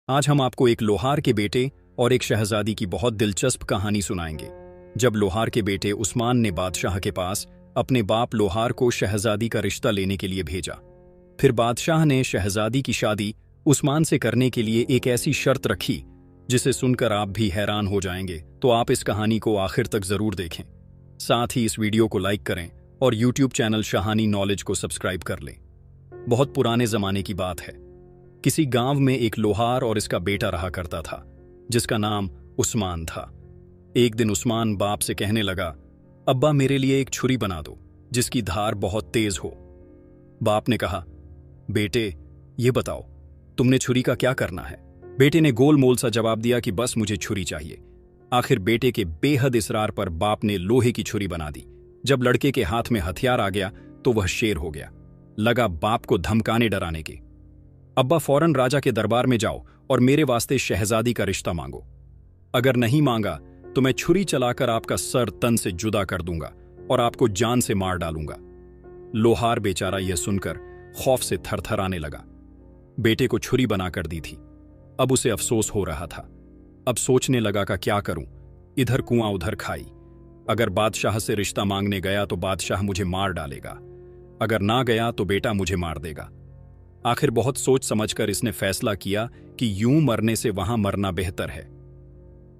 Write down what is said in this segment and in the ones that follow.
आज हम आपको एक लोहार के बेटे और एक शहजादी की बहुत दिलचस्प कहानी सुनाएंगे। जब लोहार के बेटे उस्मान ने बादशाह के पास अपने बाप लोहार को शहजादी का रिश्ता लेने के लिए भेजा, फिर बादशाह ने शहजादी की शादी उस्मान से करने के लिए एक ऐसी शर्त रखी जिसे सुनकर आप भी हैरान हो जाएंगे। तो आप इस कहानी को आखिर तक जरूर देखें। साथ ही इस वीडियो को लाइक करें और यूट्यूब चैनल शाहानी नॉलेज को सब्सक्राइब कर लें। बहुत पुराने जमाने की बात है। किसी गांव में एक लोहार और इसका बेटा रहा करता था, जिसका नाम उस्मान था। एक दिन उस्मान बाप से कहने लगा, अब्बा मेरे लिए एक छुरी बना दो जिसकी धार बहुत तेज हो। बाप ने कहा, बेटे ये बताओ तुमने छुरी का क्या करना है। बेटे ने गोलमोल सा जवाब दिया कि बस मुझे छुरी चाहिए। आखिर बेटे के बेहद इसरार पर बाप ने लोहे की छुरी बना दी। जब लड़के के हाथ में हथियार आ गया तो वह शेर हो गया। लगा बाप को धमकाने डराने के, अब्बा फौरन राजा के दरबार में जाओ और मेरे वास्ते शहजादी का रिश्ता मांगो। अगर नहीं मांगा तो मैं छुरी चलाकर आपका सर तन से जुदा कर दूंगा और आपको जान से मार डालूंगा। लोहार बेचारा यह सुनकर खौफ से थरथराने लगा। बेटे को छुरी बनाकर दी थी, अब उसे अफसोस हो रहा था। अब सोचने लगा का क्या करूं, इधर कुआं उधर खाई। अगर बादशाह से रिश्ता मांगने गया तो बादशाह मुझे मार डालेगा, अगर ना गया तो बेटा मुझे मार देगा। आखिर बहुत सोच समझकर इसने फैसला किया कि यूं मरने से वहां मरना बेहतर है।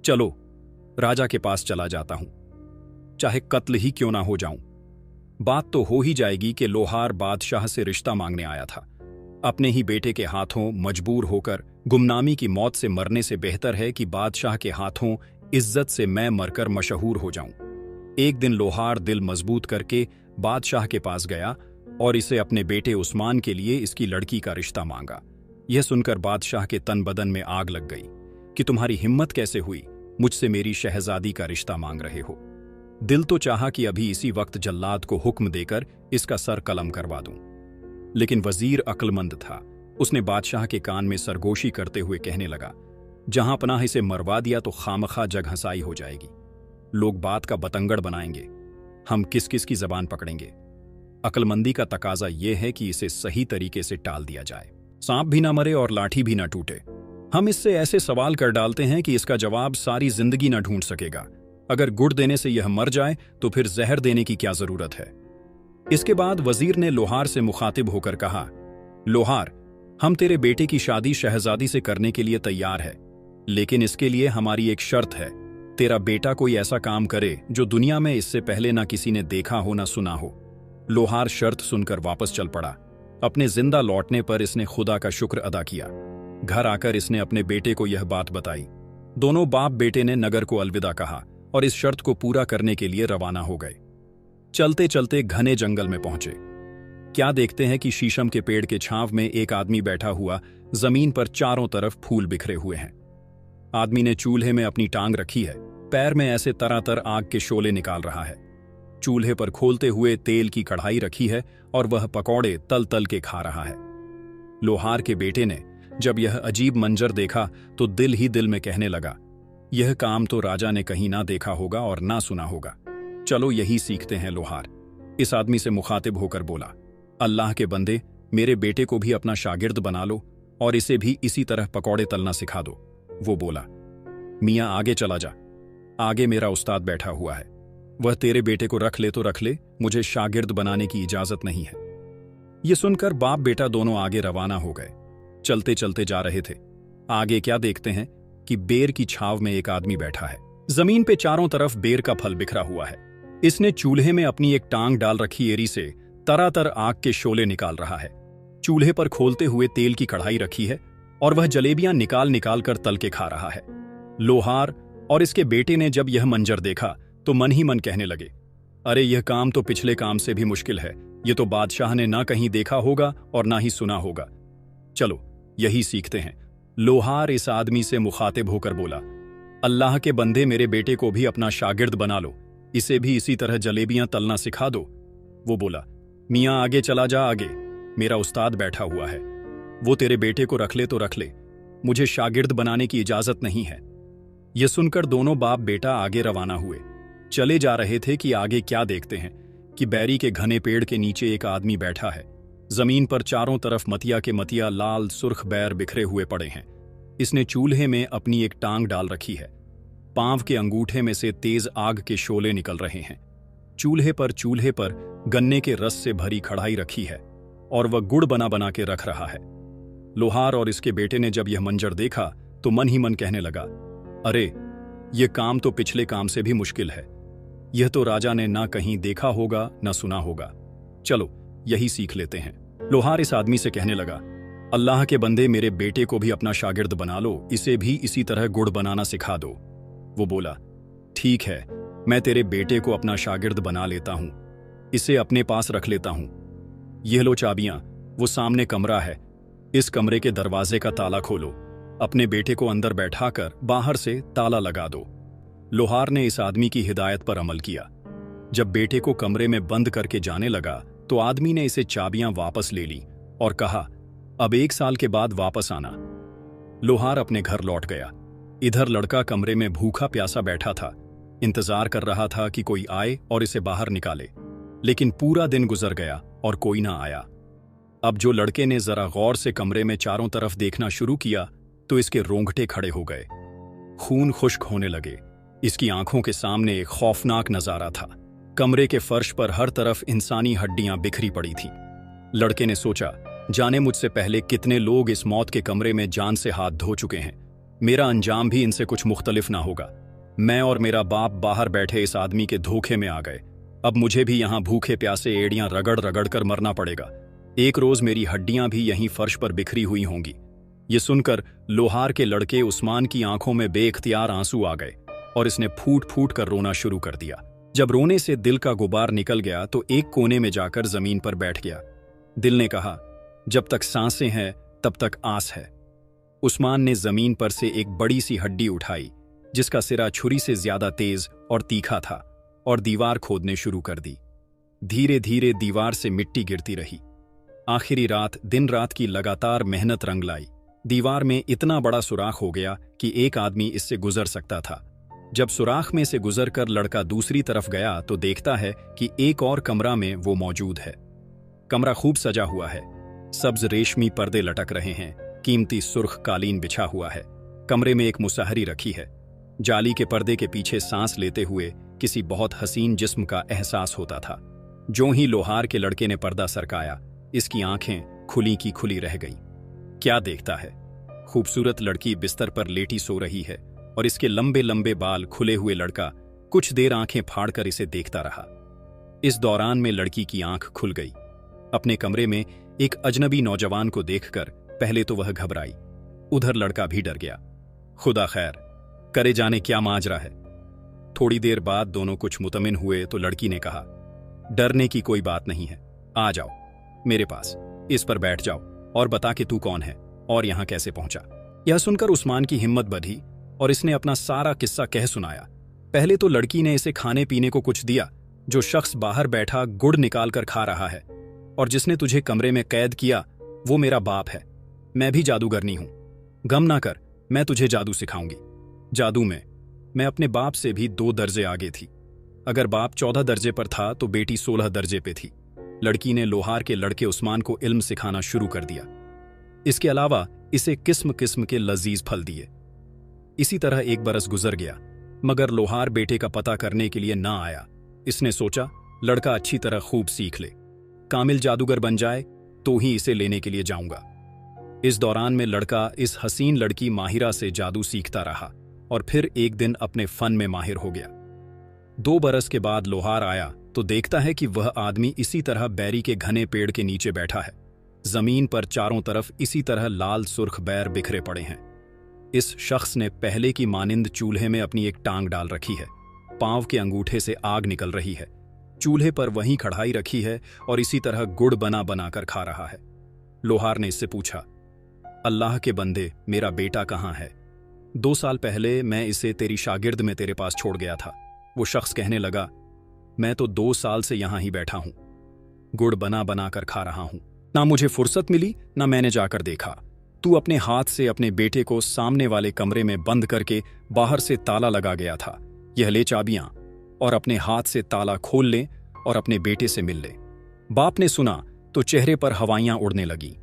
चलो राजा के पास चला जाता हूं, चाहे कत्ल ही क्यों ना हो जाऊं। बात तो हो ही जाएगी कि लोहार बादशाह से रिश्ता मांगने आया था। अपने ही बेटे के हाथों मजबूर होकर गुमनामी की मौत से मरने से बेहतर है कि बादशाह के हाथों इज्जत से मैं मरकर मशहूर हो जाऊं। एक दिन लोहार दिल मजबूत करके बादशाह के पास गया और इसे अपने बेटे उस्मान के लिए इसकी लड़की का रिश्ता मांगा। यह सुनकर बादशाह के तन बदन में आग लग गई कि तुम्हारी हिम्मत कैसे हुई, मुझसे मेरी शहजादी का रिश्ता मांग रहे हो। दिल तो चाहा कि अभी इसी वक्त जल्लाद को हुक्म देकर इसका सर कलम करवा दूं, लेकिन वजीर अक्लमंद था। उसने बादशाह के कान में सरगोशी करते हुए कहने लगा, जहां पनाह इसे मरवा दिया तो खामखा जग हंसाई हो जाएगी। लोग बात का बतंगड़ बनाएंगे, हम किस किस की जबान पकड़ेंगे। अक्लमंदी का तकाजा यह है कि इसे सही तरीके से टाल दिया जाए। सांप भी ना मरे और लाठी भी ना टूटे। हम इससे ऐसे सवाल कर डालते हैं कि इसका जवाब सारी जिंदगी ना ढूंढ सकेगा। अगर गुड़ देने से यह मर जाए तो फिर जहर देने की क्या जरूरत है। इसके बाद वजीर ने लोहार से मुखातिब होकर कहा, लोहार हम तेरे बेटे की शादी शहजादी से करने के लिए तैयार है, लेकिन इसके लिए हमारी एक शर्त है। तेरा बेटा कोई ऐसा काम करे जो दुनिया में इससे पहले ना किसी ने देखा हो ना सुना हो। लोहार शर्त सुनकर वापस चल पड़ा। अपने जिंदा लौटने पर इसने खुदा का शुक्र अदा किया। घर आकर इसने अपने बेटे को यह बात बताई। दोनों बाप बेटे ने नगर को अलविदा कहा और इस शर्त को पूरा करने के लिए रवाना हो गए। चलते चलते घने जंगल में पहुंचे। क्या देखते हैं कि शीशम के पेड़ के छांव में एक आदमी बैठा हुआ जमीन पर चारों तरफ फूल बिखरे हुए हैं। आदमी ने चूल्हे में अपनी टांग रखी है, पैर में ऐसे तरातर आग के शोले निकाल रहा है। चूल्हे पर खोलते हुए तेल की कढ़ाई रखी है और वह पकौड़े तल तल के खा रहा है। लोहार के बेटे ने जब यह अजीब मंजर देखा तो दिल ही दिल में कहने लगा, यह काम तो राजा ने कहीं ना देखा होगा और ना सुना होगा। चलो यही सीखते हैं। लोहार इस आदमी से मुखातिब होकर बोला, अल्लाह के बंदे मेरे बेटे को भी अपना शागिर्द बना लो और इसे भी इसी तरह पकौड़े तलना सिखा दो। वो बोला, मियाँ आगे चला जा, आगे मेरा उस्ताद बैठा हुआ है, वह तेरे बेटे को रख ले तो रख ले, मुझे शागिर्द बनाने की इजाजत नहीं है। यह सुनकर बाप बेटा दोनों आगे रवाना हो गए। चलते चलते जा रहे थे। आगे क्या देखते हैं कि बेर की छाव में एक आदमी बैठा है। जमीन पे चारों तरफ बेर का फल बिखरा हुआ है। इसने चूल्हे में अपनी एक टांग डाल रखी एरी से तरातर आग के शोले निकाल रहा है। चूल्हे पर खोलते हुए तेल की कढ़ाई रखी है और वह जलेबियां निकाल निकाल कर तल के खा रहा है। लोहार और इसके बेटे ने जब यह मंजर देखा तो मन ही मन कहने लगे, अरे यह काम तो पिछले काम से भी मुश्किल है। यह तो बादशाह ने ना कहीं देखा होगा और ना ही सुना होगा। चलो यही सीखते हैं। लोहार इस आदमी से मुखातिब होकर बोला, अल्लाह के बंदे मेरे बेटे को भी अपना शागिर्द बना लो, इसे भी इसी तरह जलेबियां तलना सिखा दो। वो बोला, मियाँ आगे चला जा, आगे मेरा उस्ताद बैठा हुआ है, वो तेरे बेटे को रख ले तो रख ले, मुझे शागिर्द बनाने की इजाजत नहीं है। यह सुनकर दोनों बाप बेटा आगे रवाना हुए। चले जा रहे थे कि आगे क्या देखते हैं कि बैरी के घने पेड़ के नीचे एक आदमी बैठा है। जमीन पर चारों तरफ मतिया के मतिया लाल सुर्ख बैर बिखरे हुए पड़े हैं। इसने चूल्हे में अपनी एक टांग डाल रखी है। पांव के अंगूठे में से तेज आग के शोले निकल रहे हैं। चूल्हे पर गन्ने के रस से भरी कढ़ाई रखी है और वह गुड़ बना बना के रख रहा है। लोहार और इसके बेटे ने जब यह मंजर देखा तो मन ही मन कहने लगा, अरे यह काम तो पिछले काम से भी मुश्किल है। यह तो राजा ने ना कहीं देखा होगा ना सुना होगा। चलो यही सीख लेते हैं। लोहार इस आदमी से कहने लगा, अल्लाह के बंदे, मेरे बेटे को भी अपना शागिर्द बना लो, इसे भी इसी तरह गुड़ बनाना सिखा दो। वो बोला, ठीक है, मैं तेरे बेटे को अपना शागिर्द बना लेता हूं, इसे अपने पास रख लेता हूं। यह लो चाबियां, वो सामने कमरा है, इस कमरे के दरवाजे का ताला खोलो, अपने बेटे को अंदर बैठाकर बाहर से ताला लगा दो। लोहार ने इस आदमी की हिदायत पर अमल किया। जब बेटे को कमरे में बंद करके जाने लगा तो आदमी ने इसे चाबियां वापस ले ली और कहा, अब 1 साल के बाद वापस आना। लोहार अपने घर लौट गया। इधर लड़का कमरे में भूखा प्यासा बैठा था, इंतजार कर रहा था कि कोई आए और इसे बाहर निकाले, लेकिन पूरा दिन गुजर गया और कोई ना आया। अब जो लड़के ने जरा गौर से कमरे में चारों तरफ देखना शुरू किया तो इसके रोंगटे खड़े हो गए, खून खुश्क होने लगे। इसकी आंखों के सामने एक खौफनाक नजारा था। कमरे के फर्श पर हर तरफ इंसानी हड्डियां बिखरी पड़ी थीं। लड़के ने सोचा, जाने मुझसे पहले कितने लोग इस मौत के कमरे में जान से हाथ धो चुके हैं, मेरा अंजाम भी इनसे कुछ मुख्तलिफ ना होगा। मैं और मेरा बाप बाहर बैठे इस आदमी के धोखे में आ गए, अब मुझे भी यहां भूखे प्यासे एड़ियां रगड़ रगड़ कर मरना पड़ेगा। एक रोज मेरी हड्डियां भी यहीं फर्श पर बिखरी हुई होंगी। ये सुनकर लोहार के लड़के उस्मान की आंखों में बेख्तियार आंसू आ गए और इसने फूट फूट कर रोना शुरू कर दिया। जब रोने से दिल का गुबार निकल गया तो एक कोने में जाकर जमीन पर बैठ गया। दिल ने कहा, जब तक सांसें हैं तब तक आस है। उस्मान ने जमीन पर से एक बड़ी सी हड्डी उठाई जिसका सिरा छुरी से ज्यादा तेज और तीखा था और दीवार खोदने शुरू कर दी। धीरे धीरे दीवार से मिट्टी गिरती रही। आखिरी रात दिन रात की लगातार मेहनत रंग लाई। दीवार में इतना बड़ा सुराख हो गया कि एक आदमी इससे गुजर सकता था। जब सुराख में से गुजरकर लड़का दूसरी तरफ गया तो देखता है कि एक और कमरा में वो मौजूद है। कमरा खूब सजा हुआ है, सब्ज रेशमी पर्दे लटक रहे हैं, कीमती सुर्ख कालीन बिछा हुआ है। कमरे में एक मुसहरी रखी है। जाली के पर्दे के पीछे सांस लेते हुए किसी बहुत हसीन जिस्म का एहसास होता था। जो ही लोहार के लड़के ने पर्दा सरकाया, इसकी आंखें खुली की खुली रह गईं। क्या देखता है? खूबसूरत लड़की बिस्तर पर लेटी सो रही है और इसके लंबे लंबे बाल खुले हुए लड़का कुछ देर आंखें फाड़कर इसे देखता रहा। इस दौरान में लड़की की आंख खुल गई। अपने कमरे में एक अजनबी नौजवान को देखकर पहले तो वह घबराई, उधर लड़का भी डर गया। खुदा खैर करे, जाने क्या माजरा है। थोड़ी देर बाद दोनों कुछ मुतमिन हुए तो लड़की ने कहा, डरने की कोई बात नहीं है, आ जाओ मेरे पास, इस पर बैठ जाओ और बता कि तू कौन है और यहां कैसे पहुंचा। यह सुनकर उस्मान की हिम्मत बढ़ी और इसने अपना सारा किस्सा कह सुनाया। पहले तो लड़की ने इसे खाने पीने को कुछ दिया। जो शख्स बाहर बैठा गुड़ निकाल कर खा रहा है और जिसने तुझे कमरे में कैद किया वो मेरा बाप है। मैं भी जादूगरनी हूं, गम ना कर, मैं तुझे जादू सिखाऊंगी। जादू में मैं अपने बाप से भी 2 दर्जे आगे थी। अगर बाप 14 दर्जे पर था तो बेटी 16 दर्जे पे थी। लड़की ने लोहार के लड़के उस्मान को इल्म सिखाना शुरू कर दिया। इसके अलावा इसे किस्म किस्म के लजीज फल दिए। इसी तरह 1 बरस गुजर गया, मगर लोहार बेटे का पता करने के लिए ना आया। इसने सोचा, लड़का अच्छी तरह खूब सीख ले, कामिल जादूगर बन जाए तो ही इसे लेने के लिए जाऊंगा। इस दौरान में लड़का इस हसीन लड़की माहिरा से जादू सीखता रहा और फिर एक दिन अपने फन में माहिर हो गया। 2 बरस के बाद लोहार आया तो देखता है कि वह आदमी इसी तरह बैरी के घने पेड़ के नीचे बैठा है। जमीन पर चारों तरफ इसी तरह लाल सुर्ख बैर बिखरे पड़े हैं। इस शख्स ने पहले की मानिंद चूल्हे में अपनी एक टांग डाल रखी है। पांव के अंगूठे से आग निकल रही है। चूल्हे पर वहीं कढ़ाई रखी है और इसी तरह गुड़ बना बनाकर खा रहा है। लोहार ने इससे पूछा, अल्लाह के बंदे, मेरा बेटा कहाँ है? 2 साल पहले मैं इसे तेरी शागिर्द में तेरे पास छोड़ गया था। वो शख्स कहने लगा, मैं तो 2 साल से यहां ही बैठा हूं, गुड़ बना बना कर खा रहा हूं। ना मुझे फुर्सत मिली ना मैंने जाकर देखा। तू अपने हाथ से अपने बेटे को सामने वाले कमरे में बंद करके बाहर से ताला लगा गया था। यह ले चाबियां और अपने हाथ से ताला खोल ले और अपने बेटे से मिल ले। बाप ने सुना तो चेहरे पर हवाइयां उड़ने लगी।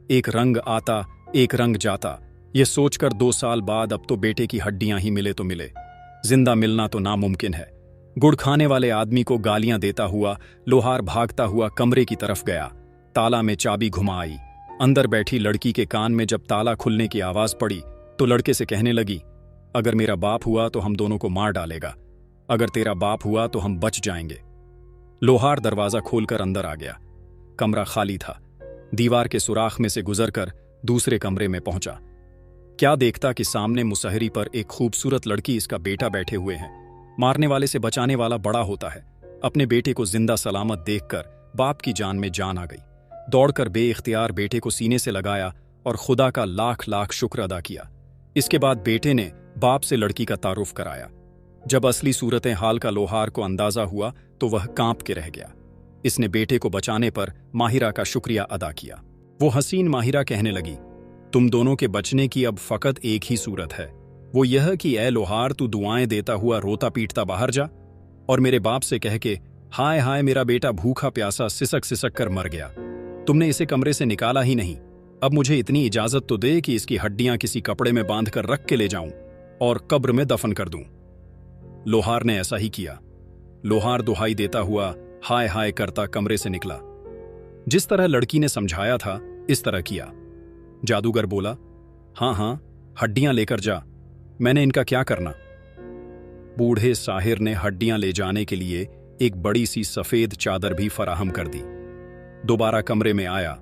एक रंग आता एक रंग जाता, ये सोचकर 2 साल बाद अब तो बेटे की हड्डियां ही मिले तो मिले, जिंदा मिलना तो नामुमकिन है। गुड़ खाने वाले आदमी को गालियां देता हुआ लोहार भागता हुआ कमरे की तरफ गया। ताला में चाबी घुमा आई। अंदर बैठी लड़की के कान में जब ताला खुलने की आवाज पड़ी तो लड़के से कहने लगी, अगर मेरा बाप हुआ तो हम दोनों को मार डालेगा, अगर तेरा बाप हुआ तो हम बच जाएंगे। लोहार दरवाजा खोलकर अंदर आ गया। कमरा खाली था। दीवार के सुराख में से गुजरकर दूसरे कमरे में पहुंचा। क्या देखता कि सामने मुसहरी पर एक खूबसूरत लड़की, इसका बेटा, बैठे हुए हैं। मारने वाले से बचाने वाला बड़ा होता है। अपने बेटे को जिंदा सलामत देखकर बाप की जान में जान आ गई। दौड़कर बेइख्तियार बेटे को सीने से लगाया और खुदा का लाख लाख शुक्र अदा किया। इसके बाद बेटे ने बाप से लड़की का तारुफ कराया। जब असली सूरत हाल का लोहार को अंदाजा हुआ तो वह कांप के रह गया। इसने बेटे को बचाने पर माहिरा का शुक्रिया अदा किया। वो हसीन माहिरा कहने लगी, तुम दोनों के बचने की अब फकत एक ही सूरत है, वो यह कि ए लोहार, तू दुआएं देता हुआ रोता पीटता बाहर जा और मेरे बाप से कह के, हाय हाय मेरा बेटा भूखा प्यासा सिसक सिसक कर मर गया, तुमने इसे कमरे से निकाला ही नहीं। अब मुझे इतनी इजाजत तो दे कि इसकी हड्डियां किसी कपड़े में बांध कर रख के ले जाऊं और कब्र में दफन कर दूं। लोहार ने ऐसा ही किया। लोहार दुहाई देता हुआ हाय हाय करता कमरे से निकला। जिस तरह लड़की ने समझाया था इस तरह किया। जादूगर बोला, हां हां, हड्डियां लेकर जा, मैंने इनका क्या करना। बूढ़े साहिर ने हड्डियां ले जाने के लिए एक बड़ी सी सफेद चादर भी फराहम कर दी। दोबारा कमरे में आया।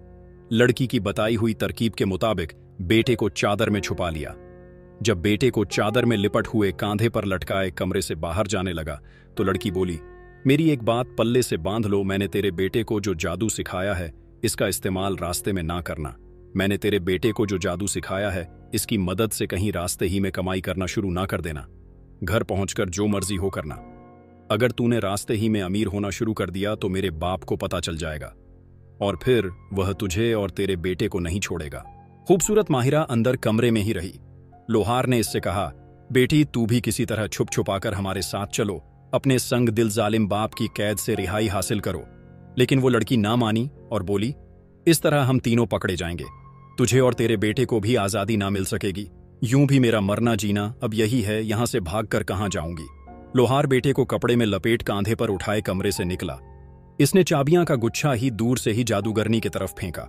लड़की की बताई हुई तरकीब के मुताबिक बेटे को चादर में छुपा लिया। जब बेटे को चादर में लिपट हुए कांधे पर लटकाए कमरे से बाहर जाने लगा तो लड़की बोली, मेरी एक बात पल्ले से बांध लो, मैंने तेरे बेटे को जो जादू सिखाया है इसका इस्तेमाल रास्ते में ना करना। मैंने तेरे बेटे को जो जादू सिखाया है इसकी मदद से कहीं रास्ते ही में कमाई करना शुरू ना कर देना। घर पहुंचकर जो मर्जी हो करना। अगर तूने रास्ते ही में अमीर होना शुरू कर दिया तो मेरे बाप को पता चल जाएगा और फिर वह तुझे और तेरे बेटे को नहीं छोड़ेगा। खूबसूरत माहिरा अंदर कमरे में ही रही। लोहार ने इससे कहा, बेटी तू भी किसी तरह छुप छुपाकर हमारे साथ चलो, अपने संग दिल जालिम बाप की कैद से रिहाई हासिल करो। लेकिन वो लड़की ना मानी और बोली, इस तरह हम तीनों पकड़े जाएंगे, तुझे और तेरे बेटे को भी आजादी ना मिल सकेगी। यूं भी मेरा मरना जीना अब यही है, यहां से भागकर कहां जाऊंगी। लोहार बेटे को कपड़े में लपेट कांधे पर उठाए कमरे से निकला। इसने चाबियां का गुच्छा ही दूर से ही जादूगरनी की तरफ फेंका।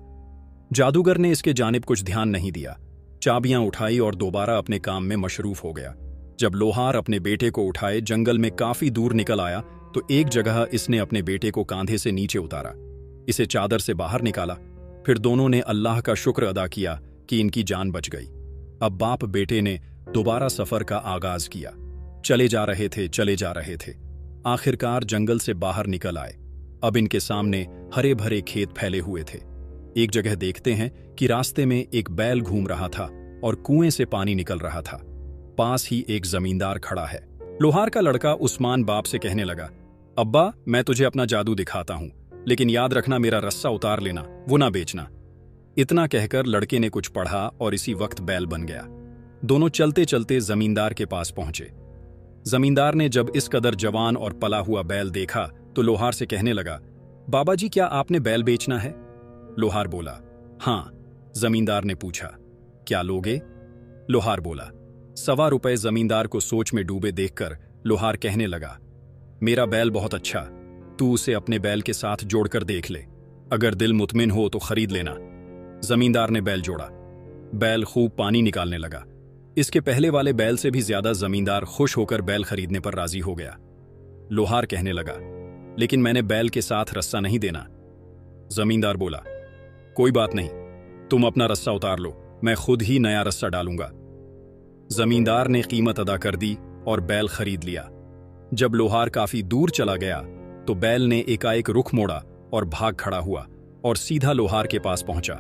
जादूगर ने इसके जानिब कुछ ध्यान नहीं दिया। चाबियां उठाई और दोबारा अपने काम में मशरूफ हो गया। जब लोहार अपने बेटे को उठाए जंगल में काफी दूर निकल आया तो एक जगह इसने अपने बेटे को कांधे से नीचे उतारा, इसे चादर से बाहर निकाला। फिर दोनों ने अल्लाह का शुक्र अदा किया कि इनकी जान बच गई। अब बाप बेटे ने दोबारा सफर का आगाज किया। चले जा रहे थे। आखिरकार जंगल से बाहर निकल आए। अब इनके सामने हरे भरे खेत फैले हुए थे। एक जगह देखते हैं कि रास्ते में एक बैल घूम रहा था और कुएं से पानी निकल रहा था। पास ही एक जमींदार खड़ा है। लोहार का लड़का उस्मान बाप से कहने लगा, अब्बा मैं तुझे अपना जादू दिखाता हूं, लेकिन याद रखना मेरा रस्सा उतार लेना, वो ना बेचना। इतना कहकर लड़के ने कुछ पढ़ा और इसी वक्त बैल बन गया। दोनों चलते चलते जमींदार के पास पहुंचे। जमींदार ने जब इस कदर जवान और पला हुआ बैल देखा तो लोहार से कहने लगा, बाबा जी क्या आपने बैल बेचना है? लोहार बोला, हां। जमींदार ने पूछा, क्या लोगे? लोहार बोला, ₹1.25। जमींदार को सोच में डूबे देखकर लोहार कहने लगा, मेरा बैल बहुत अच्छा, तू उसे अपने बैल के साथ जोड़कर देख ले, अगर दिल मुतमिन हो तो खरीद लेना। जमींदार ने बैल जोड़ा। बैल खूब पानी निकालने लगा। इसके पहले वाले बैल से भी ज्यादा जमींदार खुश होकर बैल खरीदने पर राजी हो गया। लोहार कहने लगा, लेकिन मैंने बैल के साथ रस्सा नहीं देना। जमींदार बोला, कोई बात नहीं, तुम अपना रस्सा उतार लो, मैं खुद ही नया रस्सा डालूंगा। जमींदार ने कीमत अदा कर दी और बैल खरीद लिया। जब लोहार काफी दूर चला गया तो बैल ने एकाएक रुख मोड़ा और भाग खड़ा हुआ और सीधा लोहार के पास पहुंचा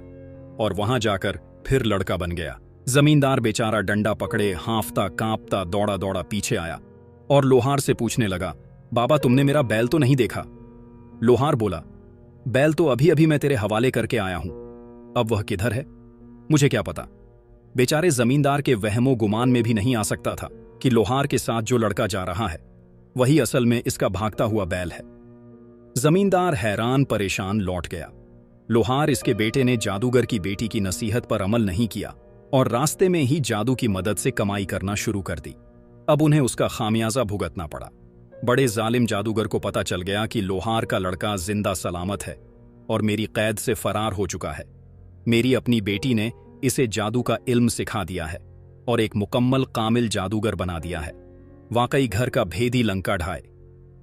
और वहां जाकर फिर लड़का बन गया। जमींदार बेचारा डंडा पकड़े हांफता कांपता दौड़ा दौड़ा पीछे आया और लोहार से पूछने लगा, बाबा तुमने मेरा बैल तो नहीं देखा? लोहार बोला, बैल तो अभी अभी मैं तेरे हवाले करके आया हूं, अब वह किधर है मुझे क्या पता। बेचारे जमींदार के वहमो गुमान में भी नहीं आ सकता था कि लोहार के साथ जो लड़का जा रहा है वही असल में इसका भागता हुआ बैल है। जमींदार हैरान परेशान लौट गया। लोहार इसके बेटे ने जादूगर की बेटी की नसीहत पर अमल नहीं किया और रास्ते में ही जादू की मदद से कमाई करना शुरू कर दी। अब उन्हें उसका खामियाजा भुगतना पड़ा। बड़े जालिम जादूगर को पता चल गया कि लोहार का लड़का जिंदा सलामत है और मेरी कैद से फरार हो चुका है। मेरी अपनी बेटी ने इसे जादू का इल्म सिखा दिया है और एक मुकम्मल कामिल जादूगर बना दिया है। वाकई घर का भेदी लंका ढाए।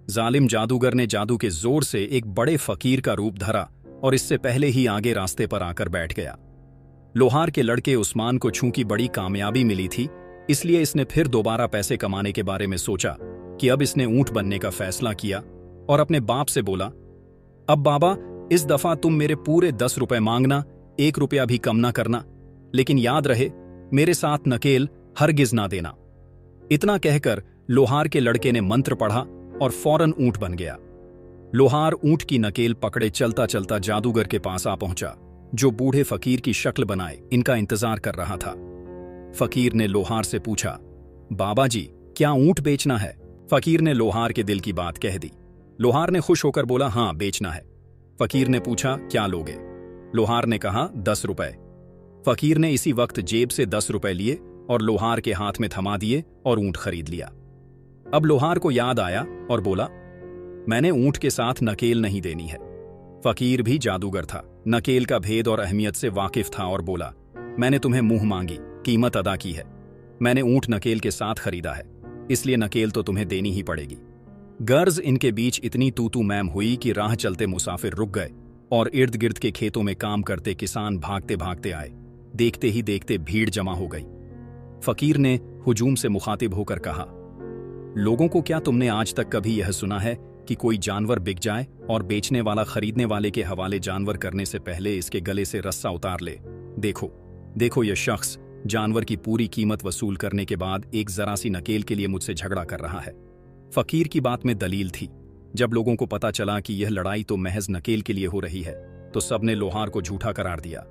जालिम जादूगर ने जादू के जोर से एक बड़े फकीर का रूप धरा और इससे पहले ही आगे रास्ते पर आकर बैठ गया। लोहार के लड़के उस्मान को चूंकि बड़ी कामयाबी मिली थी, इसलिए इसने फिर दोबारा पैसे कमाने के बारे में सोचा कि अब इसने ऊंट बनने का फैसला किया और अपने बाप से बोला, अब बाबा, इस दफा तुम मेरे पूरे 10 रुपए मांगना, 1 रुपया भी कम ना करना, लेकिन याद रहे मेरे साथ नकेल हरगिज ना देना। इतना कहकर लोहार के लड़के ने मंत्र पढ़ा और फौरन ऊंट बन गया। लोहार ऊंट की नकेल पकड़े चलता चलता जादूगर के पास आ पहुंचा, जो बूढ़े फकीर की शक्ल बनाए इनका इंतजार कर रहा था। फकीर ने लोहार से पूछा, बाबा जी, क्या ऊंट बेचना है? फकीर ने लोहार के दिल की बात कह दी। लोहार ने खुश होकर बोला, हां, बेचना है। फकीर ने पूछा, क्या लोगे? लोहार ने कहा, 10 रुपए। फकीर ने इसी वक्त जेब से 10 रुपए लिए और लोहार के हाथ में थमा दिए और ऊंट खरीद लिया। अब लोहार को याद आया और बोला, मैंने ऊंट के साथ नकेल नहीं देनी है। फकीर भी जादूगर था, नकेल का भेद और अहमियत से वाकिफ था और बोला, मैंने तुम्हें मुंह मांगी कीमत अदा की है। मैंने ऊंट नकेल के साथ खरीदा है, इसलिए नकेल तो तुम्हें देनी ही पड़ेगी। गर्ज इनके बीच इतनी तूतू मैम हुई कि राह चलते मुसाफिर रुक गए और इर्द गिर्द के खेतों में काम करते किसान भागते भागते आए। देखते ही देखते भीड़ जमा हो गई। फकीर ने हुजूम से मुखातिब होकर कहा, लोगों को, क्या तुमने आज तक कभी यह सुना है कि कोई जानवर बिक जाए और बेचने वाला खरीदने वाले के हवाले जानवर करने से पहले इसके गले से रस्सा उतार ले? देखो देखो, यह शख्स जानवर की पूरी कीमत वसूल करने के बाद एक जरा सी नकेल के लिए मुझसे झगड़ा कर रहा है। फकीर की बात में दलील थी। जब लोगों को पता चला कि यह लड़ाई तो महज नकेल के लिए हो रही है, तो सबने लोहार को झूठा करार दिया।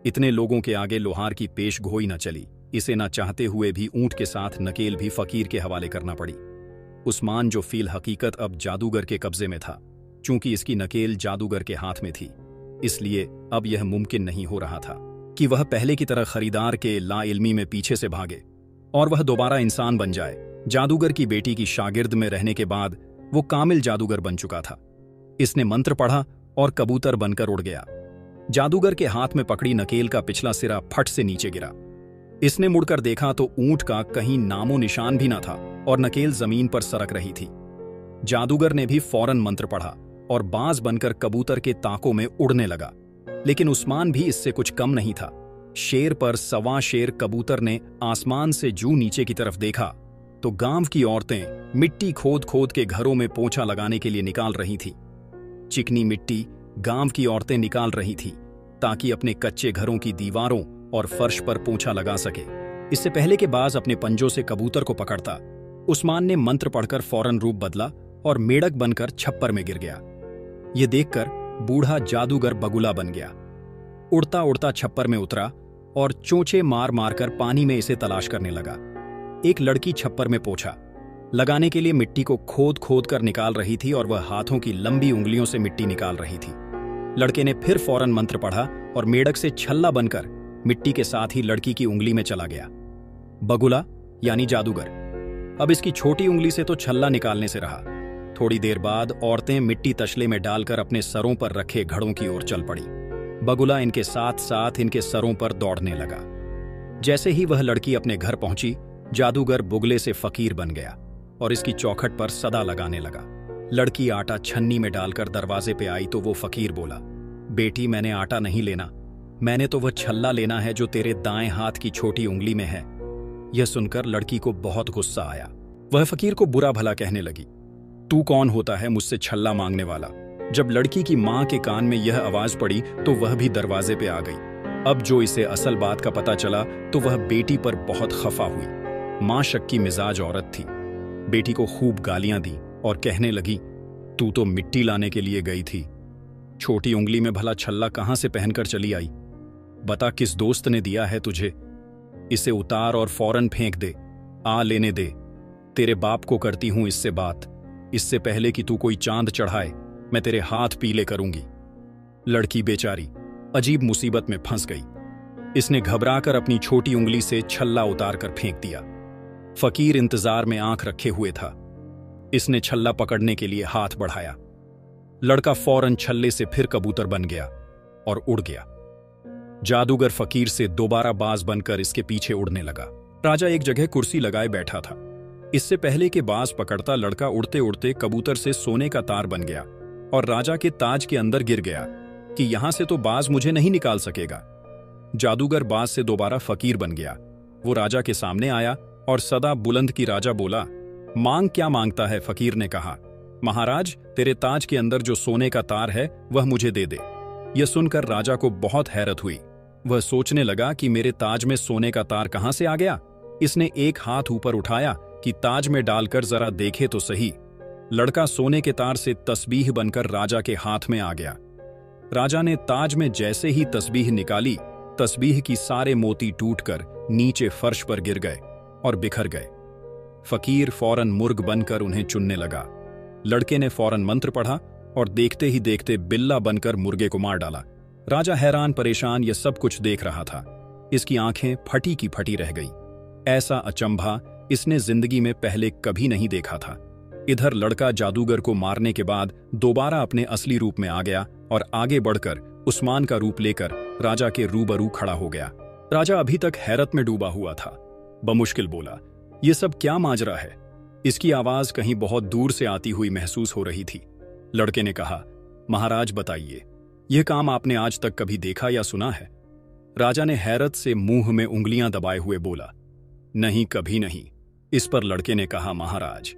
इतने लोगों के आगे लोहार की पेश गोई न चली। इसे न चाहते हुए भी ऊंट के साथ नकेल भी फकीर के हवाले करना पड़ी। उस्मान, जो फील हकीकत अब जादूगर के कब्जे में था, चूंकि इसकी नकेल जादूगर के हाथ में थी, इसलिए अब यह मुमकिन नहीं हो रहा था कि वह पहले की तरह खरीदार के लाइल्मी में पीछे से भागे और वह दोबारा इंसान बन जाए। जादूगर की बेटी की शागिर्द में रहने के बाद वो कामिल जादूगर बन चुका था। इसने मंत्र पढ़ा और कबूतर बनकर उड़ गया। जादूगर के हाथ में पकड़ी नकेल का पिछला सिरा फट से नीचे गिरा। इसने मुड़कर देखा तो ऊंट का कहीं नामो निशान भी न था और नकेल जमीन पर सरक रही थी। जादूगर ने भी फौरन मंत्र पढ़ा और बाज बनकर कबूतर के ताकों में उड़ने लगा। लेकिन उस्मान भी इससे कुछ कम नहीं था। शेर पर सवा शेर कबूतर ने आसमान से जू नीचे की तरफ देखा तो गांव की औरतें मिट्टी खोद खोद के घरों में पोंछा लगाने के लिए निकाल रही थी। चिकनी मिट्टी गांव की औरतें निकाल रही थी ताकि अपने कच्चे घरों की दीवारों और फर्श पर पोंछा लगा सके। इससे पहले के बाज अपने पंजों से कबूतर को पकड़ता, उस्मान ने मंत्र पढ़कर फौरन रूप बदला और मेढक बनकर छप्पर में गिर गया। ये देखकर बूढ़ा जादूगर बगुला बन गया। उड़ता उड़ता छप्पर में उतरा और चोंचे मार मारकर पानी में इसे तलाश करने लगा। एक लड़की छप्पर में पोंछा लगाने के लिए मिट्टी को खोद खोद कर निकाल रही थी और वह हाथों की लंबी उंगलियों से मिट्टी निकाल रही थी। लड़के ने फिर फौरन मंत्र पढ़ा और मेढक से छल्ला बनकर मिट्टी के साथ ही लड़की की उंगली में चला गया। बगुला यानी जादूगर अब इसकी छोटी उंगली से तो छल्ला निकालने से रहा। थोड़ी देर बाद औरतें मिट्टी तशले में डालकर अपने सरों पर रखे घड़ों की ओर चल पड़ी। बगुला इनके साथ साथ इनके सरों पर दौड़ने लगा। जैसे ही वह लड़की अपने घर पहुंची, जादूगर बुगले से फकीर बन गया और इसकी चौखट पर सदा लगाने लगा। लड़की आटा छन्नी में डालकर दरवाजे पे आई तो वो फकीर बोला, बेटी, मैंने आटा नहीं लेना, मैंने तो वह छल्ला लेना है जो तेरे दाएं हाथ की छोटी उंगली में है। यह सुनकर लड़की को बहुत गुस्सा आया। वह फकीर को बुरा भला कहने लगी, तू कौन होता है मुझसे छल्ला मांगने वाला? जब लड़की की मां के कान में यह आवाज पड़ी तो वह भी दरवाजे पे आ गई। अब जो इसे असल बात का पता चला तो वह बेटी पर बहुत खफा हुई। मां शक्की मिजाज औरत थी। बेटी को खूब गालियां दी और कहने लगी, तू तो मिट्टी लाने के लिए गई थी, छोटी उंगली में भला छल्ला कहां से पहनकर चली आई? बता किस दोस्त ने दिया है तुझे? इसे उतार और फौरन फेंक दे। आ लेने दे, तेरे बाप को करती हूं इससे बात। इससे पहले कि तू कोई चांद चढ़ाए मैं तेरे हाथ पीले करूंगी। लड़की बेचारी अजीब मुसीबत में फंस गई। इसने घबराकर अपनी छोटी उंगली से छल्ला उतारकर फेंक दिया। फकीर इंतजार में आंख रखे हुए था। इसने छल्ला पकड़ने के लिए हाथ बढ़ाया। लड़का फौरन छल्ले से फिर कबूतर बन गया और उड़ गया। जादूगर फकीर से दोबारा बाज बनकर इसके पीछे उड़ने लगा। राजा एक जगह कुर्सी लगाए बैठा था। इससे पहले कि बाज पकड़ता, लड़का उड़ते उड़ते कबूतर से सोने का तार बन गया और राजा के ताज के अंदर गिर गया कि यहां से तो बाज मुझे नहीं निकाल सकेगा। जादूगर बाज से दोबारा फकीर बन गया। वो राजा के सामने आया और सदा बुलंद की राजा बोला, मांग क्या मांगता है? फकीर ने कहा, महाराज, तेरे ताज के अंदर जो सोने का तार है वह मुझे दे दे। यह सुनकर राजा को बहुत हैरत हुई। वह सोचने लगा कि मेरे ताज में सोने का तार कहां से आ गया। इसने एक हाथ ऊपर उठाया कि ताज में डालकर जरा देखे तो सही। लड़का सोने के तार से तस्बीह बनकर राजा के हाथ में आ गया। राजा ने ताज में जैसे ही तस्बीह निकाली, तस्बीह की सारे मोती टूटकर नीचे फर्श पर गिर गए और बिखर गए। फकीर फौरन मुर्ग बनकर उन्हें चुनने लगा। लड़के ने फौरन मंत्र पढ़ा और देखते ही देखते बिल्ला बनकर मुर्गे को मार डाला। राजा हैरान परेशान यह सब कुछ देख रहा था। इसकी आंखें फटी की फटी रह गई। ऐसा अचंभा इसने जिंदगी में पहले कभी नहीं देखा था। इधर लड़का जादूगर को मारने के बाद दोबारा अपने असली रूप में आ गया और आगे बढ़कर उस्मान का रूप लेकर राजा के रूबरू खड़ा हो गया। राजा अभी तक हैरत में डूबा हुआ था। बमुश्किल बोला, यह सब क्या माजरा है? इसकी आवाज कहीं बहुत दूर से आती हुई महसूस हो रही थी। लड़के ने कहा, महाराज बताइए, यह काम आपने आज तक कभी देखा या सुना है? राजा ने हैरत से मुंह में उंगलियां दबाए हुए बोला, नहीं, कभी नहीं। इस पर लड़के ने कहा, महाराज,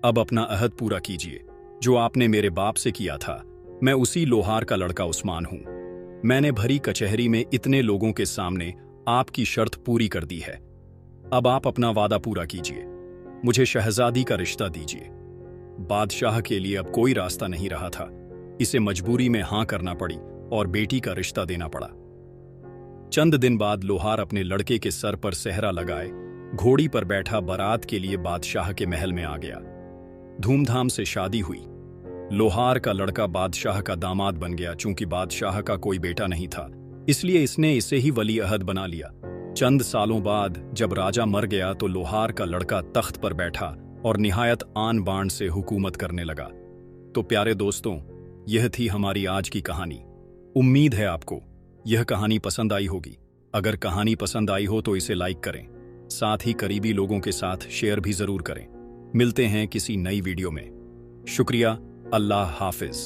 अब अपना अहद पूरा कीजिए जो आपने मेरे बाप से किया था। मैं उसी लोहार का लड़का उस्मान हूं। मैंने भरी कचहरी में इतने लोगों के सामने आपकी शर्त पूरी कर दी है। अब आप अपना वादा पूरा कीजिए, मुझे शहजादी का रिश्ता दीजिए। बादशाह के लिए अब कोई रास्ता नहीं रहा था। इसे मजबूरी में हां करना पड़ी और बेटी का रिश्ता देना पड़ा। चंद दिन बाद लोहार अपने लड़के के सर पर सेहरा लगाए घोड़ी पर बैठा बारात के लिए बादशाह के महल में आ गया। धूमधाम से शादी हुई। लोहार का लड़का बादशाह का दामाद बन गया। चूंकि बादशाह का कोई बेटा नहीं था, इसलिए इसने इसे ही वली अहद बना लिया। चंद सालों बाद जब राजा मर गया तो लोहार का लड़का तख्त पर बैठा और निहायत आन बान से हुकूमत करने लगा। तो प्यारे दोस्तों, यह थी हमारी आज की कहानी। उम्मीद है आपको यह कहानी पसंद आई होगी। अगर कहानी पसंद आई हो तो इसे लाइक करें, साथ ही करीबी लोगों के साथ शेयर भी जरूर करें। मिलते हैं किसी नई वीडियो में। शुक्रिया। अल्लाह हाफिज।